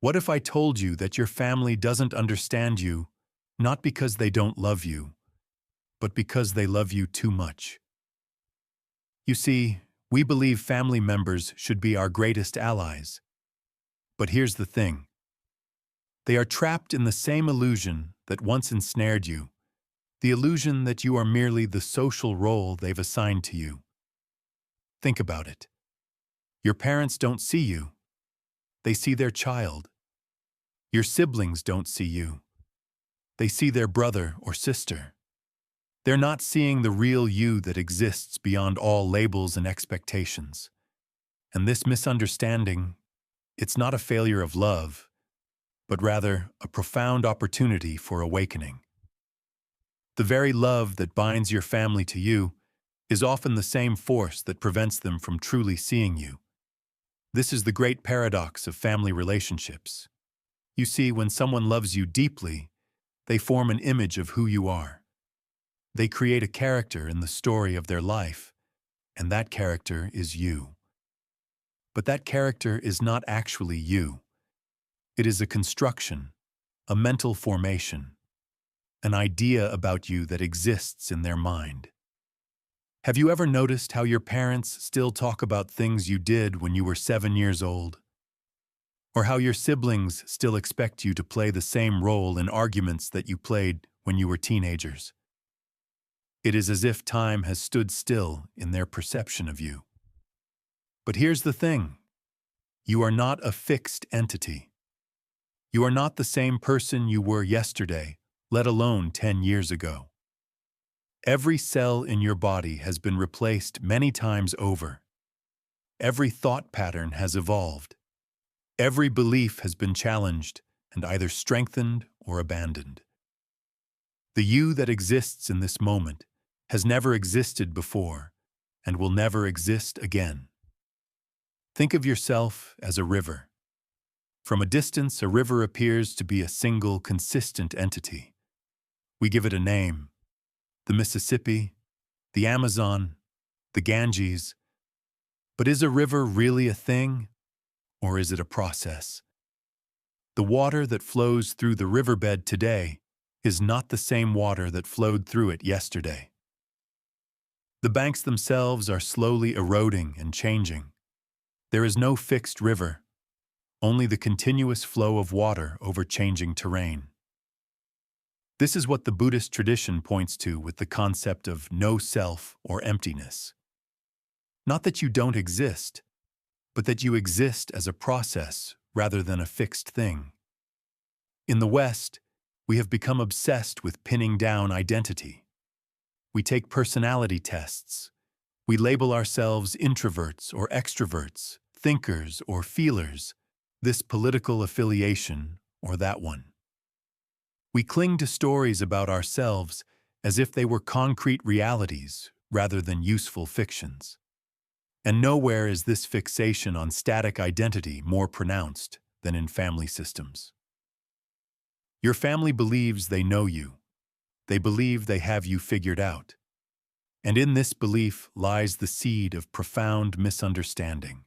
What if I told you that your family doesn't understand you, not because they don't love you, but because they love you too much? You see, we believe family members should be our greatest allies. But here's the thing. They are trapped in the same illusion that once ensnared you, the illusion that you are merely the social role they've assigned to you. Think about it. Your parents don't see you. They see their child. Your siblings don't see you. They see their brother or sister. They're not seeing the real you that exists beyond all labels and expectations. And this misunderstanding, it's not a failure of love, but rather a profound opportunity for awakening. The very love that binds your family to you is often the same force that prevents them from truly seeing you. This is the great paradox of family relationships. You see, when someone loves you deeply, they form an image of who you are. They create a character in the story of their life, and that character is you. But that character is not actually you. It is a construction, a mental formation, an idea about you that exists in their mind. Have you ever noticed how your parents still talk about things you did when you were 7 years old? Or how your siblings still expect you to play the same role in arguments that you played when you were teenagers? It is as if time has stood still in their perception of you. But here's the thing. You are not a fixed entity. You are not the same person you were yesterday, let alone 10 years ago. Every cell in your body has been replaced many times over. Every thought pattern has evolved. Every belief has been challenged and either strengthened or abandoned. The you that exists in this moment has never existed before and will never exist again. Think of yourself as a river. From a distance, a river appears to be a single, consistent entity. We give it a name: the Mississippi, the Amazon, the Ganges. But is a river really a thing, or is it a process? The water that flows through the riverbed today is not the same water that flowed through it yesterday. The banks themselves are slowly eroding and changing. There is no fixed river, only the continuous flow of water over changing terrain. This is what the Buddhist tradition points to with the concept of no self or emptiness. Not that you don't exist, but that you exist as a process rather than a fixed thing. In the West, we have become obsessed with pinning down identity. We take personality tests. We label ourselves introverts or extroverts, thinkers or feelers, this political affiliation or that one. We cling to stories about ourselves as if they were concrete realities rather than useful fictions. And nowhere is this fixation on static identity more pronounced than in family systems. Your family believes they know you. They believe they have you figured out. And in this belief lies the seed of profound misunderstanding.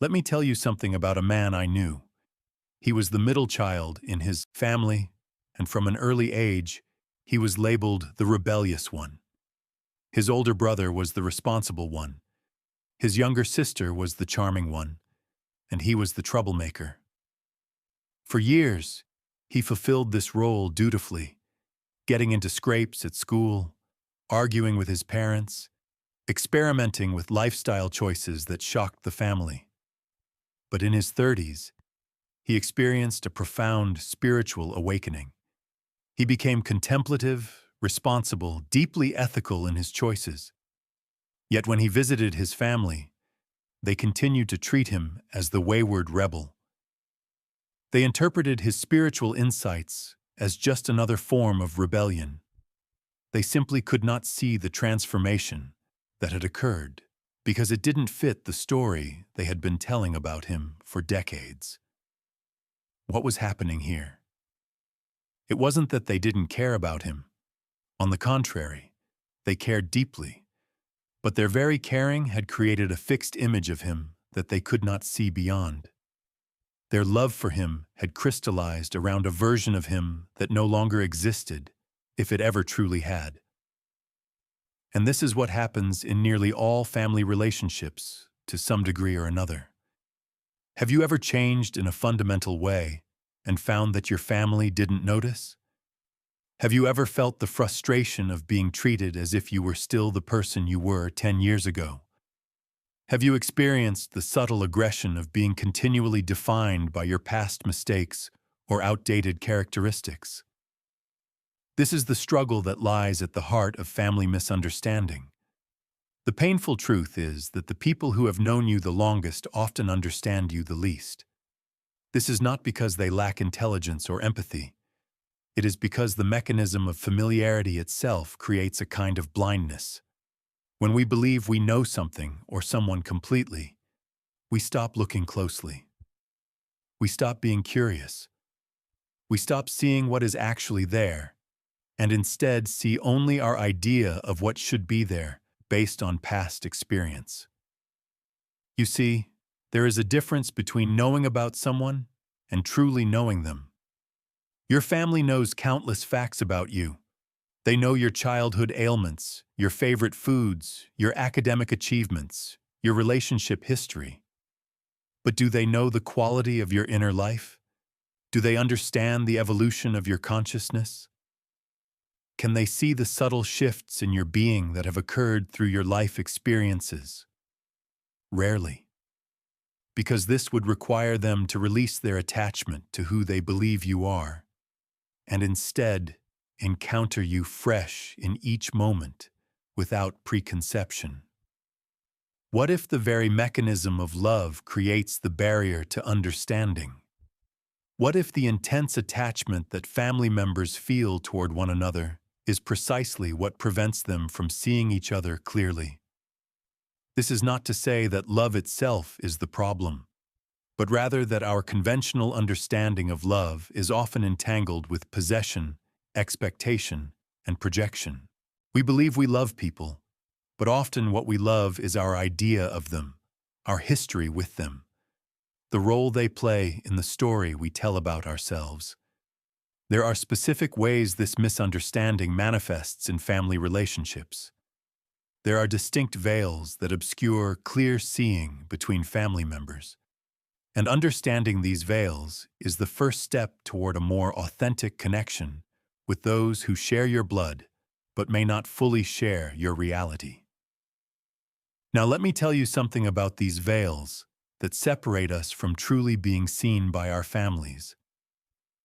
Let me tell you something about a man I knew. He was the middle child in his family, and from an early age, he was labeled the rebellious one. His older brother was the responsible one. His younger sister was the charming one, and he was the troublemaker. For years, he fulfilled this role dutifully, getting into scrapes at school, arguing with his parents, experimenting with lifestyle choices that shocked the family. But in his 30s, he experienced a profound spiritual awakening. He became contemplative, responsible, deeply ethical in his choices. Yet when he visited his family, they continued to treat him as the wayward rebel. They interpreted his spiritual insights as just another form of rebellion. They simply could not see the transformation that had occurred because it didn't fit the story they had been telling about him for decades. What was happening here? It wasn't that they didn't care about him. On the contrary, they cared deeply. But their very caring had created a fixed image of him that they could not see beyond. Their love for him had crystallized around a version of him that no longer existed, if it ever truly had. And this is what happens in nearly all family relationships, to some degree or another. Have you ever changed in a fundamental way and found that your family didn't notice? Have you ever felt the frustration of being treated as if you were still the person you were 10 years ago? Have you experienced the subtle aggression of being continually defined by your past mistakes or outdated characteristics? This is the struggle that lies at the heart of family misunderstanding. The painful truth is that the people who have known you the longest often understand you the least. This is not because they lack intelligence or empathy. It is because the mechanism of familiarity itself creates a kind of blindness. When we believe we know something or someone completely, we stop looking closely. We stop being curious. We stop seeing what is actually there, and instead see only our idea of what should be there based on past experience. You see, there is a difference between knowing about someone and truly knowing them. Your family knows countless facts about you. They know your childhood ailments, your favorite foods, your academic achievements, your relationship history. But do they know the quality of your inner life? Do they understand the evolution of your consciousness? Can they see the subtle shifts in your being that have occurred through your life experiences? Rarely. Because this would require them to release their attachment to who they believe you are, and instead encounter you fresh in each moment without preconception. What if the very mechanism of love creates the barrier to understanding? What if the intense attachment that family members feel toward one another is precisely what prevents them from seeing each other clearly? This is not to say that love itself is the problem, but rather that our conventional understanding of love is often entangled with possession, expectation, and projection. We believe we love people, but often what we love is our idea of them, our history with them, the role they play in the story we tell about ourselves. There are specific ways this misunderstanding manifests in family relationships. There are distinct veils that obscure clear seeing between family members. And understanding these veils is the first step toward a more authentic connection with those who share your blood but may not fully share your reality. Now let me tell you something about these veils that separate us from truly being seen by our families.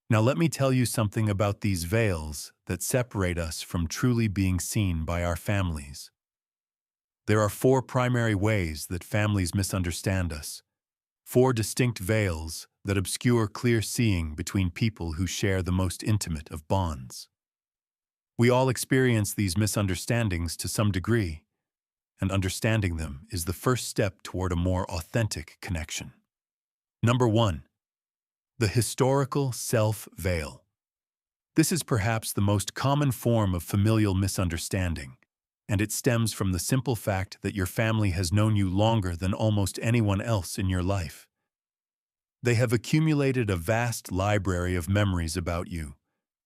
Now let me tell you something about these veils that separate us from truly being seen by our families. There are 4 primary ways that families misunderstand us. 4 distinct veils that obscure clear seeing between people who share the most intimate of bonds. We all experience these misunderstandings to some degree, and understanding them is the first step toward a more authentic connection. Number 1. The historical self-veil. This is perhaps the most common form of familial misunderstanding, and it stems from the simple fact that your family has known you longer than almost anyone else in your life. They have accumulated a vast library of memories about you,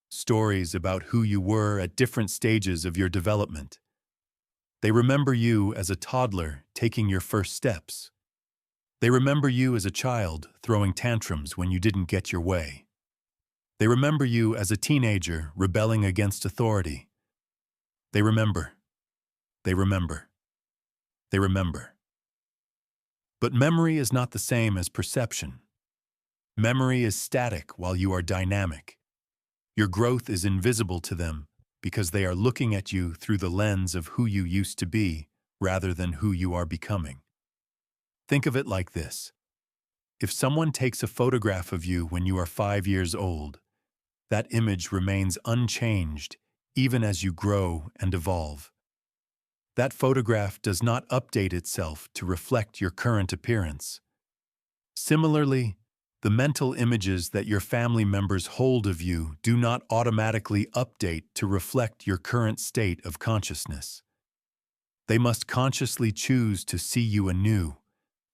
stories about who you were at different stages of your development. They remember you as a toddler taking your first steps. They remember you as a child throwing tantrums when you didn't get your way. They remember you as a teenager rebelling against authority. They remember. They remember. They remember. But memory is not the same as perception. Memory is static while you are dynamic. Your growth is invisible to them because they are looking at you through the lens of who you used to be rather than who you are becoming. Think of it like this. If someone takes a photograph of you when you are 5 years old, that image remains unchanged even as you grow and evolve. That photograph does not update itself to reflect your current appearance. Similarly, the mental images that your family members hold of you do not automatically update to reflect your current state of consciousness. They must consciously choose to see you anew,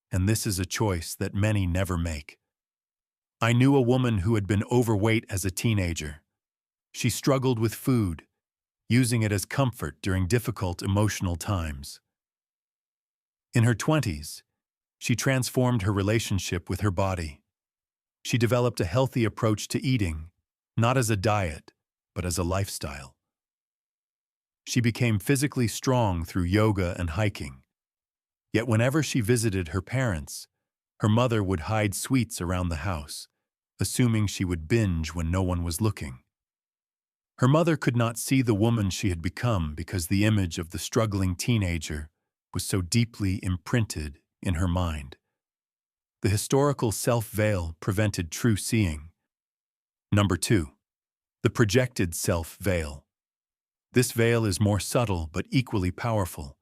and this is a choice that many never make. I knew a woman who had been overweight as a teenager. She struggled with food, using it as comfort during difficult emotional times. In her 20s, she transformed her relationship with her body. She developed a healthy approach to eating, not as a diet, but as a lifestyle. She became physically strong through yoga and hiking. Yet whenever she visited her parents, her mother would hide sweets around the house, assuming she would binge when no one was looking. Her mother could not see the woman she had become because the image of the struggling teenager was so deeply imprinted in her mind. The historical self-veil prevented true seeing. Number 2. The projected self-veil. This veil is more subtle but equally powerful.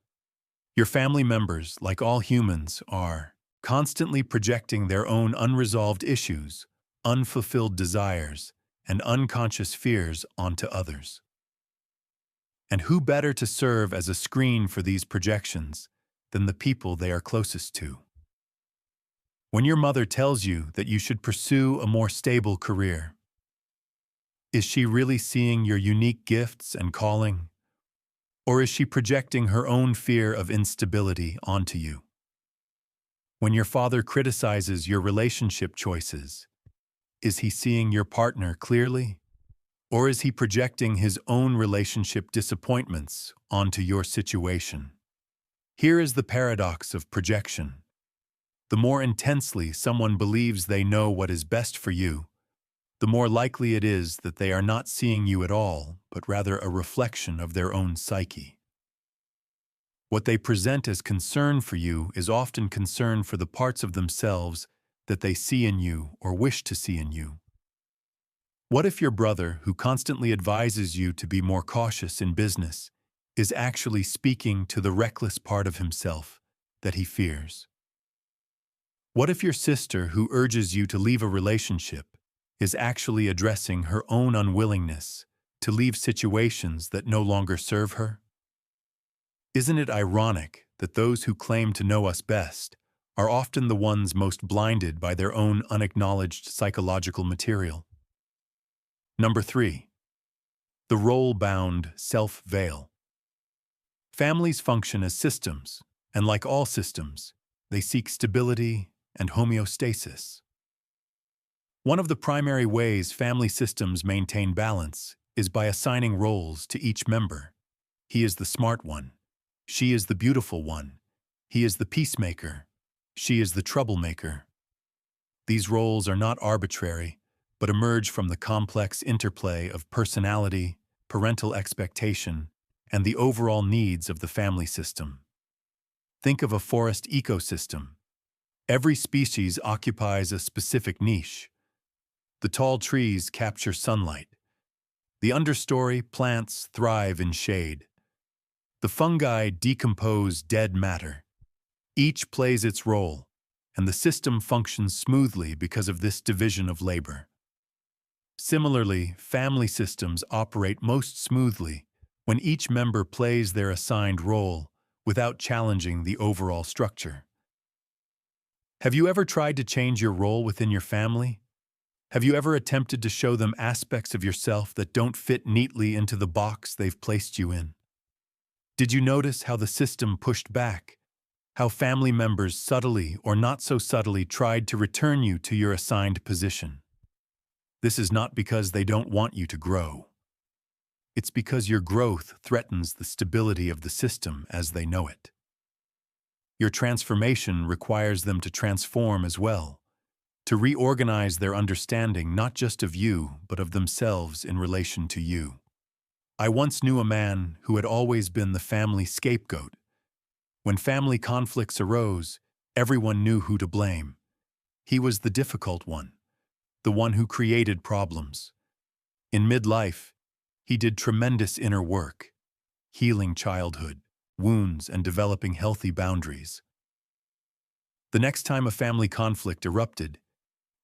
Your family members, like all humans, are constantly projecting their own unresolved issues, unfulfilled desires, and unconscious fears onto others. And who better to serve as a screen for these projections than the people they are closest to? When your mother tells you that you should pursue a more stable career, is she really seeing your unique gifts and calling? Or is she projecting her own fear of instability onto you? When your father criticizes your relationship choices, is he seeing your partner clearly? Or is he projecting his own relationship disappointments onto your situation? Here is the paradox of projection. The more intensely someone believes they know what is best for you, the more likely it is that they are not seeing you at all, but rather a reflection of their own psyche. What they present as concern for you is often concern for the parts of themselves that they see in you or wish to see in you. What if your brother, who constantly advises you to be more cautious in business, is actually speaking to the reckless part of himself that he fears? What if your sister, who urges you to leave a relationship, is actually addressing her own unwillingness to leave situations that no longer serve her? Isn't it ironic that those who claim to know us best are often the ones most blinded by their own unacknowledged psychological material? Number 3. The role-bound self-veil. Families function as systems, and like all systems, they seek stability and homeostasis. One of the primary ways family systems maintain balance is by assigning roles to each member. He is the smart one. She is the beautiful one. He is the peacemaker. She is the troublemaker. These roles are not arbitrary, but emerge from the complex interplay of personality, parental expectation, and the overall needs of the family system. Think of a forest ecosystem. Every species occupies a specific niche. The tall trees capture sunlight. The understory plants thrive in shade. The fungi decompose dead matter. Each plays its role, and the system functions smoothly because of this division of labor. Similarly, family systems operate most smoothly when each member plays their assigned role without challenging the overall structure. Have you ever tried to change your role within your family? Have you ever attempted to show them aspects of yourself that don't fit neatly into the box they've placed you in? Did you notice how the system pushed back? How family members subtly or not so subtly tried to return you to your assigned position? This is not because they don't want you to grow. It's because your growth threatens the stability of the system as they know it. Your transformation requires them to transform as well, to reorganize their understanding not just of you, but of themselves in relation to you. I once knew a man who had always been the family scapegoat. When family conflicts arose, everyone knew who to blame. He was the difficult one, the one who created problems. In midlife, he did tremendous inner work, healing childhood wounds and developing healthy boundaries. The next time a family conflict erupted,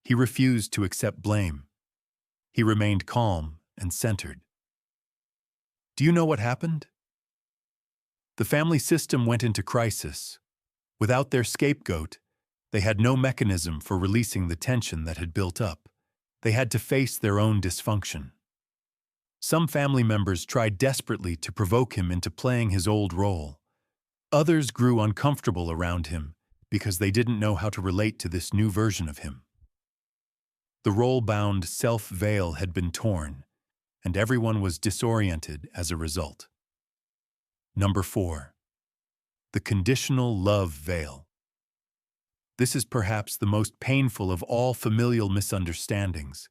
he refused to accept blame. He remained calm and centered. Do you know what happened? The family system went into crisis. Without their scapegoat, they had no mechanism for releasing the tension that had built up. they had to face their own dysfunction. Some family members tried desperately to provoke him into playing his old role. Others grew uncomfortable around him because they didn't know how to relate to this new version of him. The role-bound self-veil had been torn, and everyone was disoriented as a result. Number 4. The conditional love veil. This is perhaps the most painful of all familial misunderstandings,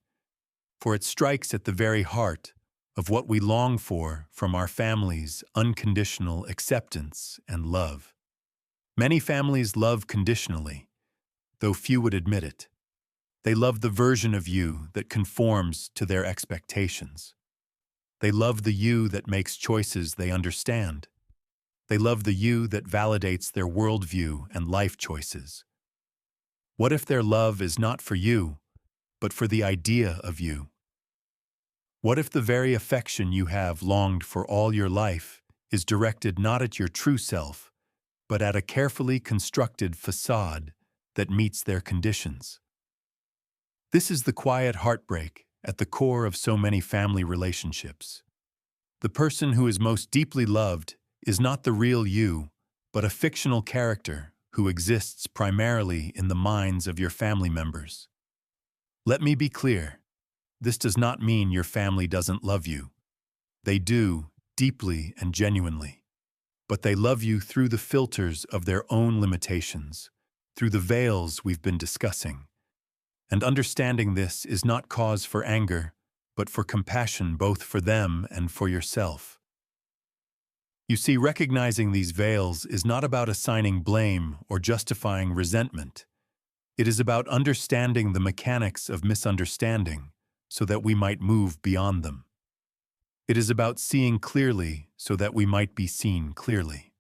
for it strikes at the very heart of what we long for from our families' unconditional acceptance and love. Many families love conditionally, though few would admit it. They love the version of you that conforms to their expectations. They love the you that makes choices they understand. They love the you that validates their worldview and life choices. What if their love is not for you, but for the idea of you? What if the very affection you have longed for all your life is directed not at your true self, but at a carefully constructed facade that meets their conditions? This is the quiet heartbreak at the core of so many family relationships. The person who is most deeply loved is not the real you, but a fictional character who exists primarily in the minds of your family members. Let me be clear. This does not mean your family doesn't love you. They do, deeply and genuinely. But they love you through the filters of their own limitations, through the veils we've been discussing. And understanding this is not cause for anger, but for compassion both for them and for yourself. You see, recognizing these veils is not about assigning blame or justifying resentment. It is about understanding the mechanics of misunderstanding so that we might move beyond them. It is about seeing clearly so that we might be seen clearly.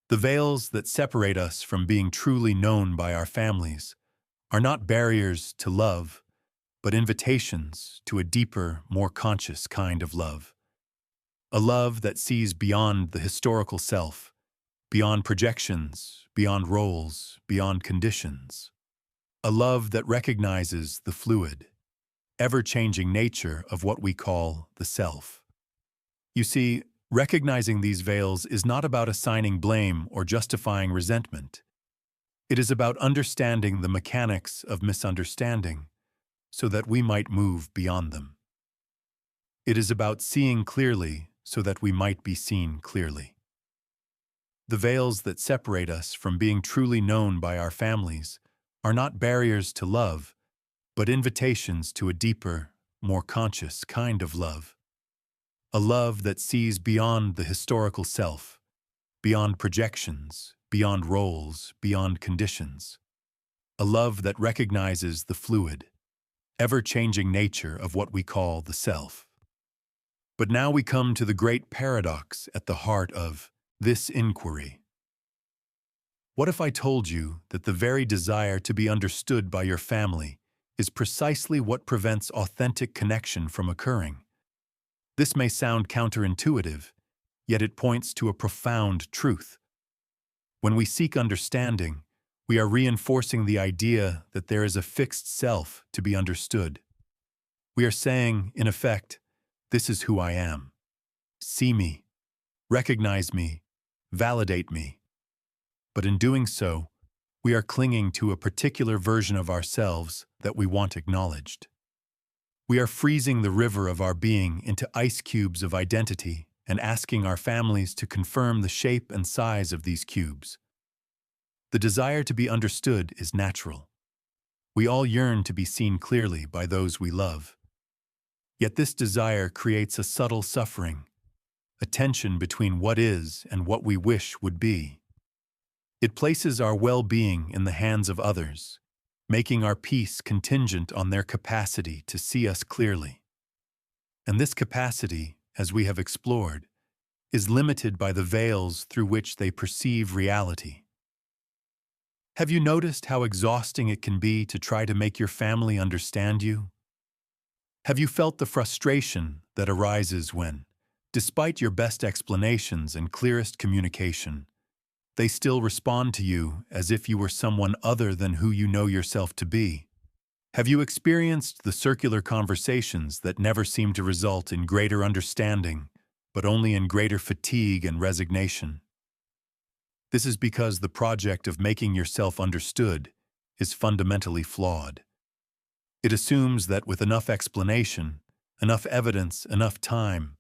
The veils that separate us from being truly known by our families are not barriers to love, but invitations to a deeper, more conscious kind of love. A love that sees beyond the historical self, beyond projections, beyond roles, beyond conditions. A love that recognizes the fluid, ever-changing nature of what we call the self. You see, recognizing these veils is not about assigning blame or justifying resentment. It is about understanding the mechanics of misunderstanding so that we might move beyond them. It is about seeing clearly so that we might be seen clearly. The veils that separate us from being truly known by our families are not barriers to love, but invitations to a deeper, more conscious kind of love. A love that sees beyond the historical self, beyond projections, beyond roles, beyond conditions. A love that recognizes the fluid, ever-changing nature of what we call the self. But now we come to the great paradox at the heart of this inquiry. What if I told you that the very desire to be understood by your family is precisely what prevents authentic connection from occurring? This may sound counterintuitive, yet it points to a profound truth. When we seek understanding, we are reinforcing the idea that there is a fixed self to be understood. We are saying, in effect, this is who I am. See me, recognize me, validate me. But in doing so, we are clinging to a particular version of ourselves that we want acknowledged. We are freezing the river of our being into ice cubes of identity and asking our families to confirm the shape and size of these cubes. The desire to be understood is natural. We all yearn to be seen clearly by those we love. Yet this desire creates a subtle suffering, a tension between what is and what we wish would be. It places our well-being in the hands of others, making our peace contingent on their capacity to see us clearly. And this capacity, as we have explored, is limited by the veils through which they perceive reality. Have you noticed how exhausting it can be to try to make your family understand you? Have you felt the frustration that arises when, despite your best explanations and clearest communication, they still respond to you as if you were someone other than who you know yourself to be? Have you experienced the circular conversations that never seem to result in greater understanding, but only in greater fatigue and resignation? This is because the project of making yourself understood is fundamentally flawed. It assumes that with enough explanation, enough evidence, enough time,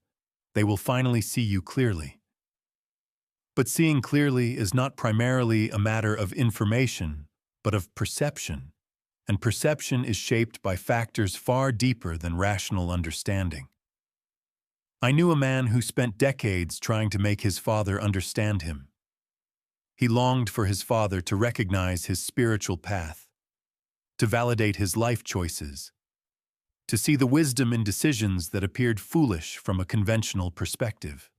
they will finally see you clearly. But seeing clearly is not primarily a matter of information, but of perception, and perception is shaped by factors far deeper than rational understanding. I knew a man who spent decades trying to make his father understand him. He longed for his father to recognize his spiritual path, to validate his life choices, to see the wisdom in decisions that appeared foolish from a conventional perspective.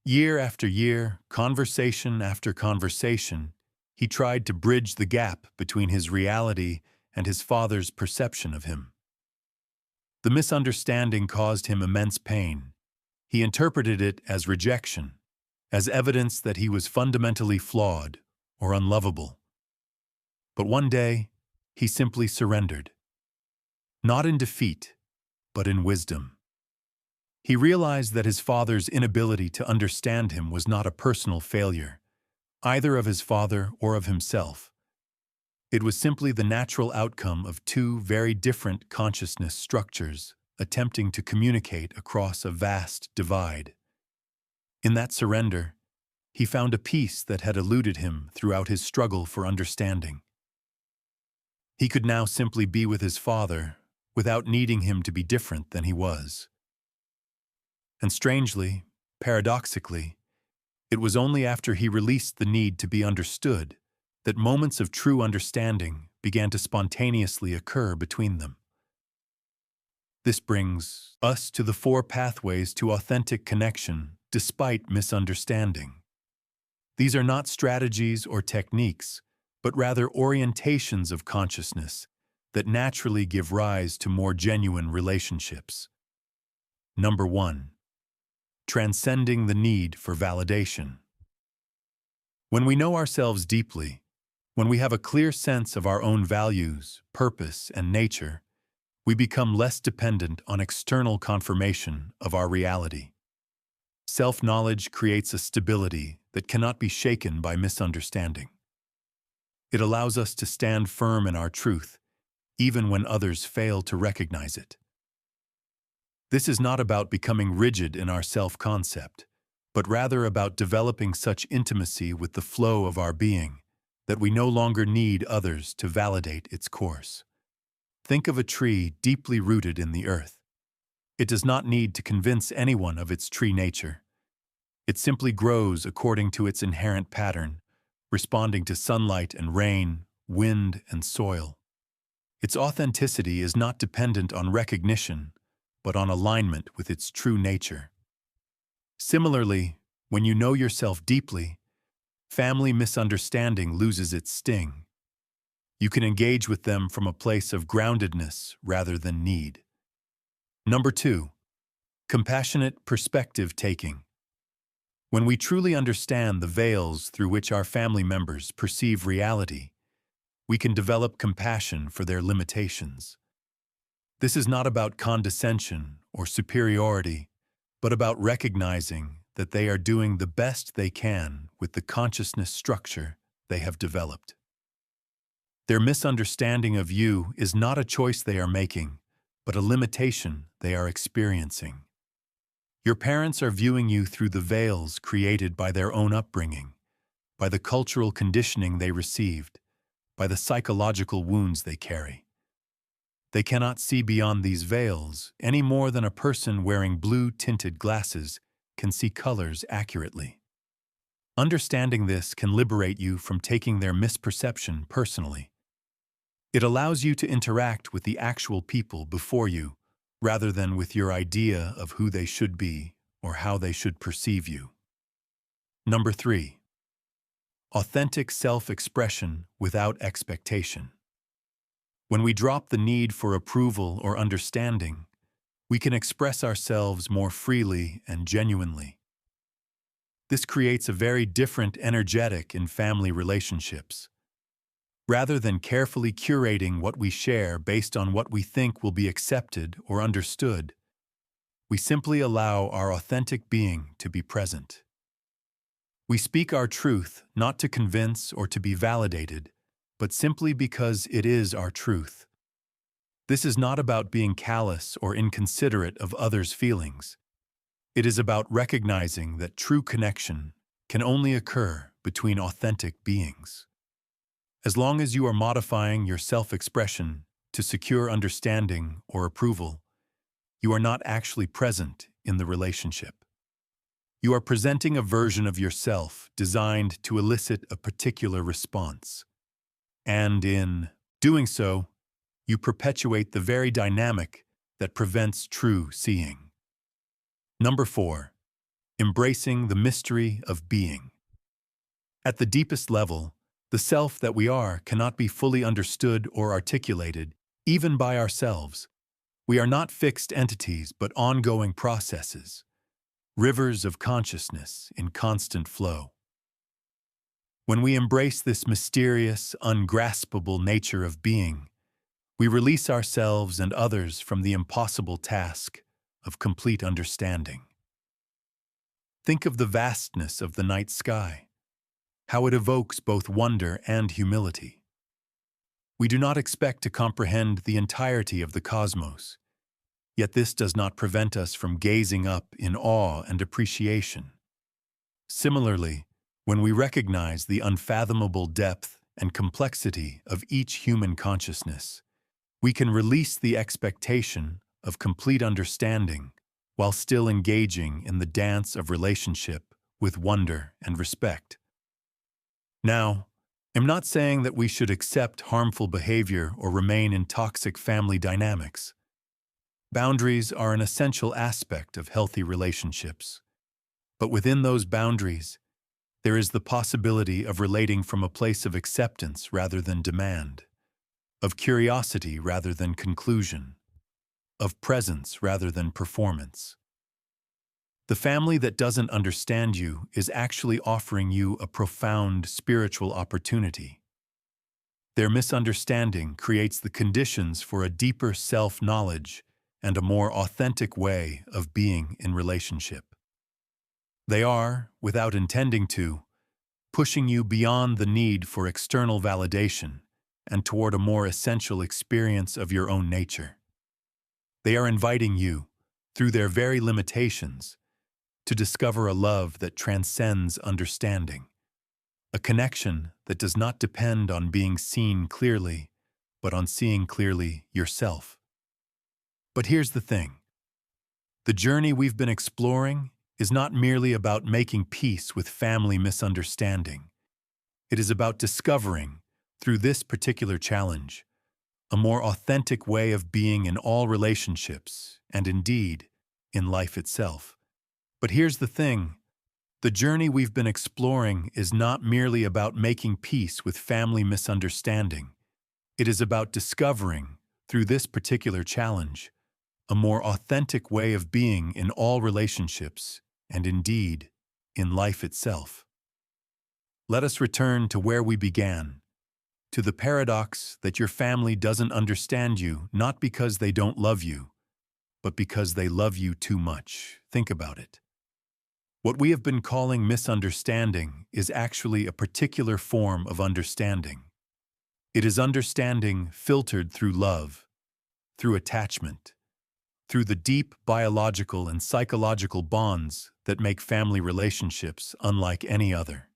Year after year, conversation after conversation, he tried to bridge the gap between his reality and his father's perception of him. The misunderstanding caused him immense pain. He interpreted it as rejection, as evidence that he was fundamentally flawed or unlovable. But one day, he simply surrendered. Not in defeat, but in wisdom. He realized that his father's inability to understand him was not a personal failure, either of his father or of himself. It was simply the natural outcome of two very different consciousness structures attempting to communicate across a vast divide. In that surrender, he found a peace that had eluded him throughout his struggle for understanding. He could now simply be with his father without needing him to be different than he was. And strangely, paradoxically, it was only after he released the need to be understood that moments of true understanding began to spontaneously occur between them. This brings us to the 4 pathways to authentic connection despite misunderstanding. These are not strategies or techniques, but rather orientations of consciousness that naturally give rise to more genuine relationships. Number 1. Transcending the need for validation. When we know ourselves deeply, when we have a clear sense of our own values, purpose, and nature, we become less dependent on external confirmation of our reality. Self-knowledge creates a stability that cannot be shaken by misunderstanding. It allows us to stand firm in our truth, even when others fail to recognize it. This is not about becoming rigid in our self-concept, but rather about developing such intimacy with the flow of our being that we no longer need others to validate its course. Think of a tree deeply rooted in the earth. It does not need to convince anyone of its tree nature. It simply grows according to its inherent pattern, responding to sunlight and rain, wind and soil. Its authenticity is not dependent on recognition, but on alignment with its true nature. Similarly, when you know yourself deeply, family misunderstanding loses its sting. You can engage with them from a place of groundedness rather than need. Number 2. Compassionate perspective taking. When we truly understand the veils through which our family members perceive reality, we can develop compassion for their limitations. This is not about condescension or superiority, but about recognizing that they are doing the best they can with the consciousness structure they have developed. Their misunderstanding of you is not a choice they are making, but a limitation they are experiencing. Your parents are viewing you through the veils created by their own upbringing, by the cultural conditioning they received, by the psychological wounds they carry. They cannot see beyond these veils any more than a person wearing blue-tinted glasses can see colors accurately. Understanding this can liberate you from taking their misperception personally. It allows you to interact with the actual people before you, rather than with your idea of who they should be or how they should perceive you. Number 3. Authentic self-expression without expectation. When we drop the need for approval or understanding, we can express ourselves more freely and genuinely. This creates a very different energetic in family relationships. Rather than carefully curating what we share based on what we think will be accepted or understood, we simply allow our authentic being to be present. We speak our truth not to convince or to be validated, but simply because it is our truth. This is not about being callous or inconsiderate of others' feelings. It is about recognizing that true connection can only occur between authentic beings. As long as you are modifying your self-expression to secure understanding or approval, you are not actually present in the relationship. You are presenting a version of yourself designed to elicit a particular response. And in doing so, you perpetuate the very dynamic that prevents true seeing. Number 4. Embracing the mystery of being. At the deepest level, the self that we are cannot be fully understood or articulated, even by ourselves. We are not fixed entities, but ongoing processes, rivers of consciousness in constant flow. When we embrace this mysterious, ungraspable nature of being, we release ourselves and others from the impossible task of complete understanding. Think of the vastness of the night sky, how it evokes both wonder and humility. We do not expect to comprehend the entirety of the cosmos, yet this does not prevent us from gazing up in awe and appreciation. Similarly, when we recognize the unfathomable depth and complexity of each human consciousness, we can release the expectation of complete understanding while still engaging in the dance of relationship with wonder and respect. Now, I'm not saying that we should accept harmful behavior or remain in toxic family dynamics. Boundaries are an essential aspect of healthy relationships. But within those boundaries, there is the possibility of relating from a place of acceptance rather than demand, of curiosity rather than conclusion, of presence rather than performance. The family that doesn't understand you is actually offering you a profound spiritual opportunity. Their misunderstanding creates the conditions for a deeper self-knowledge and a more authentic way of being in relationship. They are, without intending to, pushing you beyond the need for external validation and toward a more essential experience of your own nature. They are inviting you, through their very limitations, to discover a love that transcends understanding, a connection that does not depend on being seen clearly, but on seeing clearly yourself. But here's the thing. The journey we've been exploring is not merely about making peace with family misunderstanding. It is about discovering, through this particular challenge, a more authentic way of being in all relationships and indeed, in life itself. But here's the thing. The journey we've been exploring is not merely about making peace with family misunderstanding. It is about discovering, through this particular challenge, a more authentic way of being in all relationships and indeed, in life itself. Let us return to where we began, to the paradox that your family doesn't understand you not because they don't love you, but because they love you too much. Think about it. What we have been calling misunderstanding is actually a particular form of understanding. It is understanding filtered through love, through attachment, through the deep biological and psychological bonds that make family relationships unlike any other.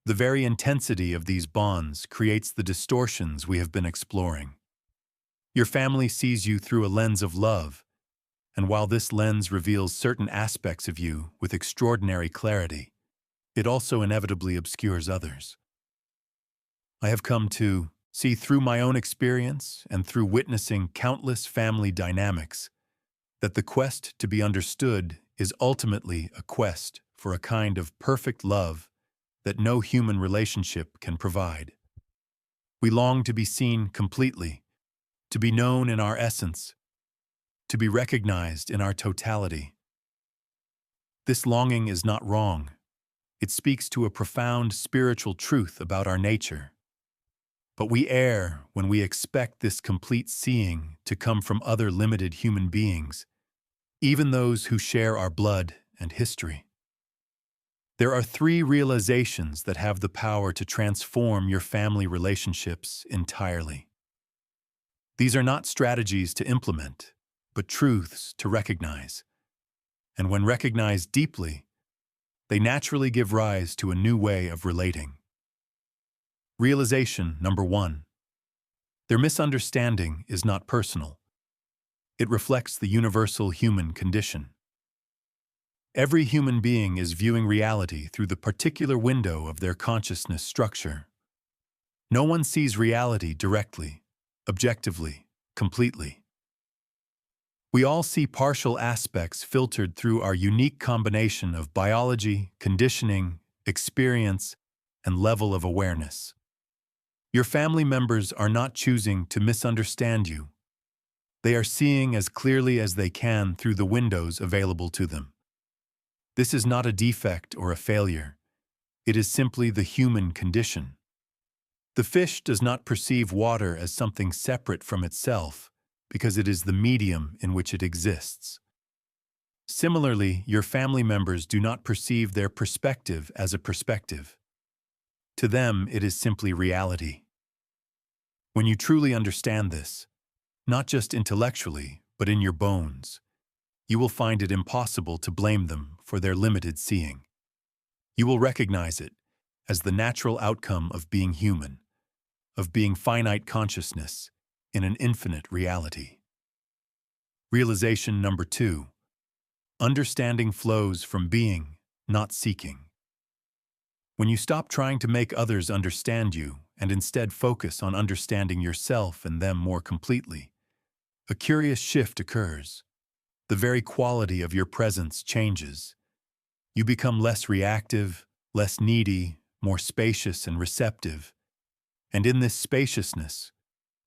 The very intensity of these bonds creates the distortions we have been exploring. Your family sees you through a lens of love, and while this lens reveals certain aspects of you with extraordinary clarity, it also inevitably obscures others. I have come to see through my own experience and through witnessing countless family dynamics that the quest to be understood is ultimately a quest for a kind of perfect love that no human relationship can provide. We long to be seen completely, to be known in our essence, to be recognized in our totality. This longing is not wrong. It speaks to a profound spiritual truth about our nature. But we err when we expect this complete seeing to come from other limited human beings, even those who share our blood and history. There are three realizations that have the power to transform your family relationships entirely. These are not strategies to implement, but truths to recognize. And when recognized deeply, they naturally give rise to a new way of relating. Realization number 1. Their misunderstanding is not personal. It reflects the universal human condition. Every human being is viewing reality through the particular window of their consciousness structure. No one sees reality directly, objectively, completely. We all see partial aspects filtered through our unique combination of biology, conditioning, experience, and level of awareness. Your family members are not choosing to misunderstand you. They are seeing as clearly as they can through the windows available to them. This is not a defect or a failure. It is simply the human condition. The fish does not perceive water as something separate from itself because it is the medium in which it exists. Similarly, your family members do not perceive their perspective as a perspective. To them, it is simply reality. When you truly understand this, not just intellectually, but in your bones, you will find it impossible to blame them for their limited seeing. You will recognize it as the natural outcome of being human, of being finite consciousness in an infinite reality. Realization number 2. Understanding flows from being, not seeking. When you stop trying to make others understand you and instead focus on understanding yourself and them more completely, a curious shift occurs. The very quality of your presence changes. You become less reactive, less needy, more spacious and receptive. And in this spaciousness,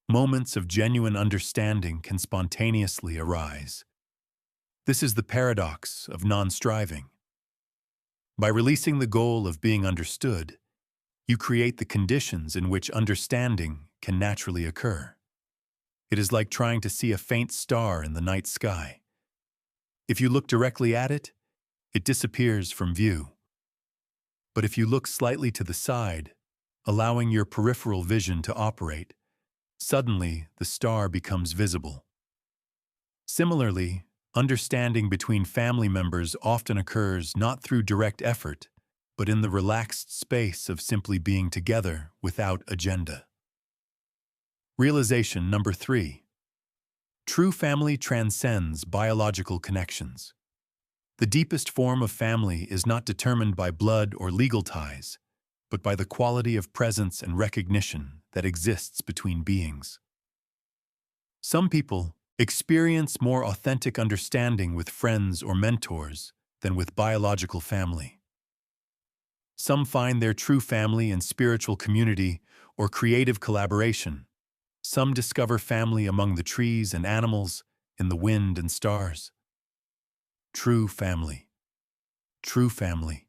moments of genuine understanding can spontaneously arise. This is the paradox of non-striving. By releasing the goal of being understood, you create the conditions in which understanding can naturally occur. It is like trying to see a faint star in the night sky. If you look directly at it, it disappears from view. But if you look slightly to the side, allowing your peripheral vision to operate, suddenly the star becomes visible. Similarly, understanding between family members often occurs not through direct effort, but in the relaxed space of simply being together without agenda. Realization number 3. True family transcends biological connections. The deepest form of family is not determined by blood or legal ties, but by the quality of presence and recognition that exists between beings. Some people experience more authentic understanding with friends or mentors than with biological family. Some find their true family in spiritual community or creative collaboration. Some discover family among the trees and animals, in the wind and stars. True family. True family.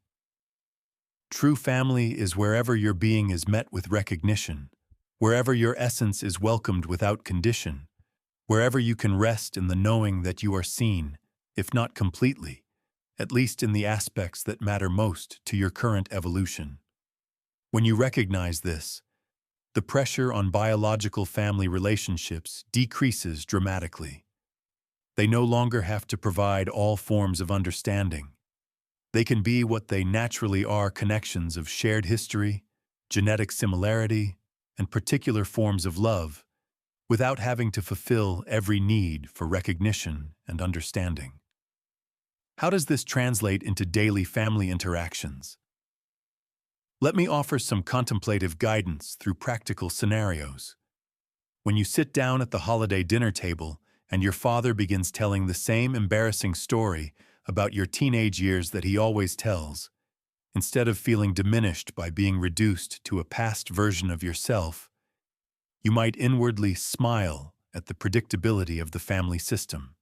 True family is wherever your being is met with recognition, wherever your essence is welcomed without condition, wherever you can rest in the knowing that you are seen, if not completely, at least in the aspects that matter most to your current evolution. When you recognize this, the pressure on biological family relationships decreases dramatically. They no longer have to provide all forms of understanding. They can be what they naturally are: connections of shared history, genetic similarity, and particular forms of love, without having to fulfill every need for recognition and understanding. How does this translate into daily family interactions? Let me offer some contemplative guidance through practical scenarios. When you sit down at the holiday dinner table and your father begins telling the same embarrassing story about your teenage years that he always tells, instead of feeling diminished by being reduced to a past version of yourself, you might inwardly smile at the predictability of the family system.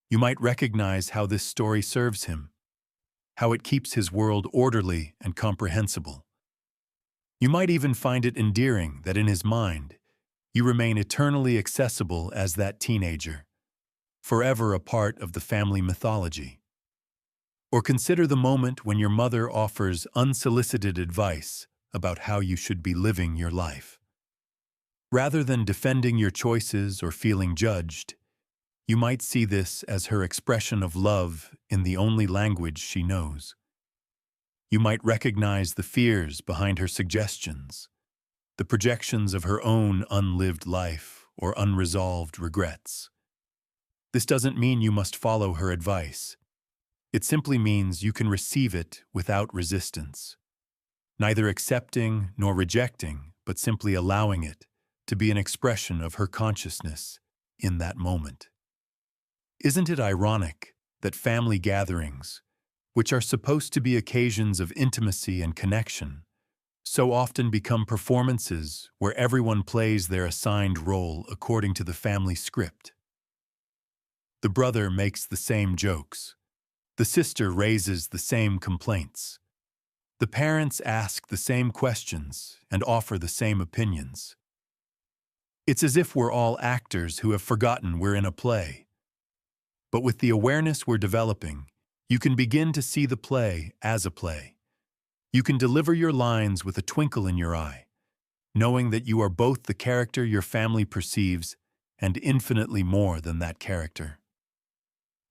You might recognize how this story serves him, how it keeps his world orderly and comprehensible. You might even find it endearing that in his mind, you remain eternally accessible as that teenager, forever a part of the family mythology. Or consider the moment when your mother offers unsolicited advice about how you should be living your life. Rather than defending your choices or feeling judged, you might see this as her expression of love in the only language she knows. You might recognize the fears behind her suggestions, the projections of her own unlived life or unresolved regrets. This doesn't mean you must follow her advice. It simply means you can receive it without resistance, neither accepting nor rejecting, but simply allowing it to be an expression of her consciousness in that moment. Isn't it ironic that family gatherings, which are supposed to be occasions of intimacy and connection, so often become performances where everyone plays their assigned role according to the family script? The brother makes the same jokes. The sister raises the same complaints. The parents ask the same questions and offer the same opinions. It's as if we're all actors who have forgotten we're in a play. But with the awareness we're developing, you can begin to see the play as a play. You can deliver your lines with a twinkle in your eye, knowing that you are both the character your family perceives and infinitely more than that character.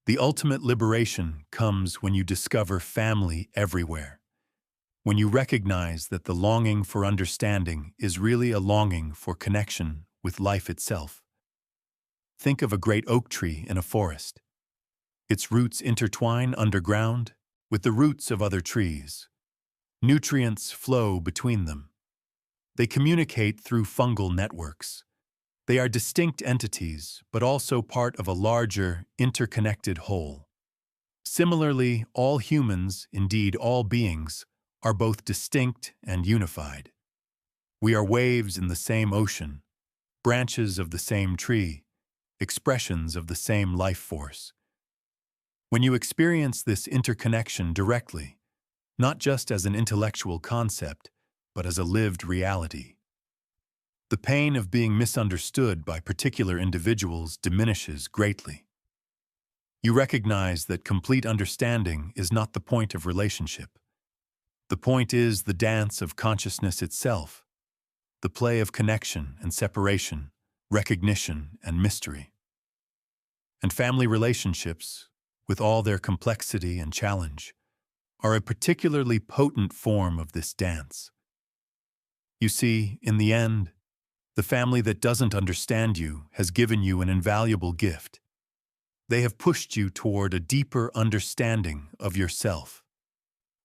The ultimate liberation comes when you discover family everywhere, when you recognize that the longing for understanding is really a longing for connection with life itself. Think of a great oak tree in a forest. Its roots intertwine underground with the roots of other trees. Nutrients flow between them. They communicate through fungal networks. They are distinct entities, but also part of a larger, interconnected whole. Similarly, all humans, indeed all beings, are both distinct and unified. We are waves in the same ocean, branches of the same tree, expressions of the same life force. When you experience this interconnection directly, not just as an intellectual concept, but as a lived reality, the pain of being misunderstood by particular individuals diminishes greatly. You recognize that complete understanding is not the point of relationship. The point is the dance of consciousness itself, the play of connection and separation, recognition and mystery. And family relationships, with all their complexity and challenge, are a particularly potent form of this dance. You see, in the end, the family that doesn't understand you has given you an invaluable gift. They have pushed you toward a deeper understanding of yourself.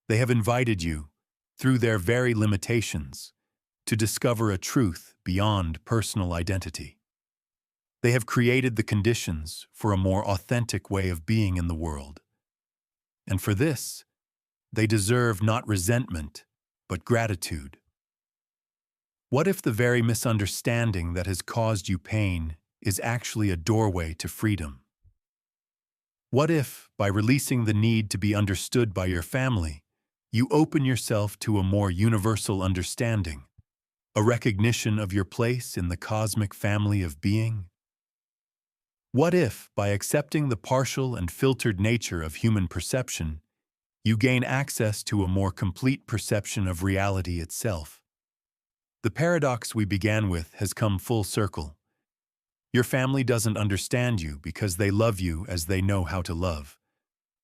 They have invited you, through their very limitations, to discover a truth beyond personal identity. They have created the conditions for a more authentic way of being in the world. And for this, they deserve not resentment, but gratitude. What if the very misunderstanding that has caused you pain is actually a doorway to freedom? What if, by releasing the need to be understood by your family, you open yourself to a more universal understanding, a recognition of your place in the cosmic family of being? What if, by accepting the partial and filtered nature of human perception, you gain access to a more complete perception of reality itself? The paradox we began with has come full circle. Your family doesn't understand you because they love you as they know how to love,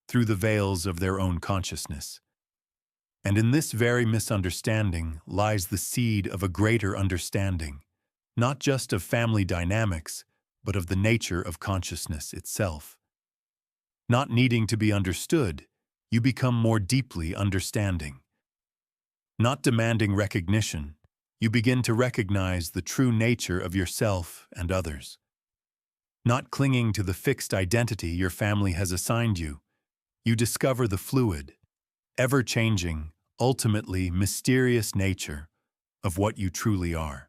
through the veils of their own consciousness. And in this very misunderstanding lies the seed of a greater understanding, not just of family dynamics, but of the nature of consciousness itself. Not needing to be understood, you become more deeply understanding. Not demanding recognition, you begin to recognize the true nature of yourself and others. Not clinging to the fixed identity your family has assigned you, you discover the fluid, ever-changing, ultimately mysterious nature of what you truly are.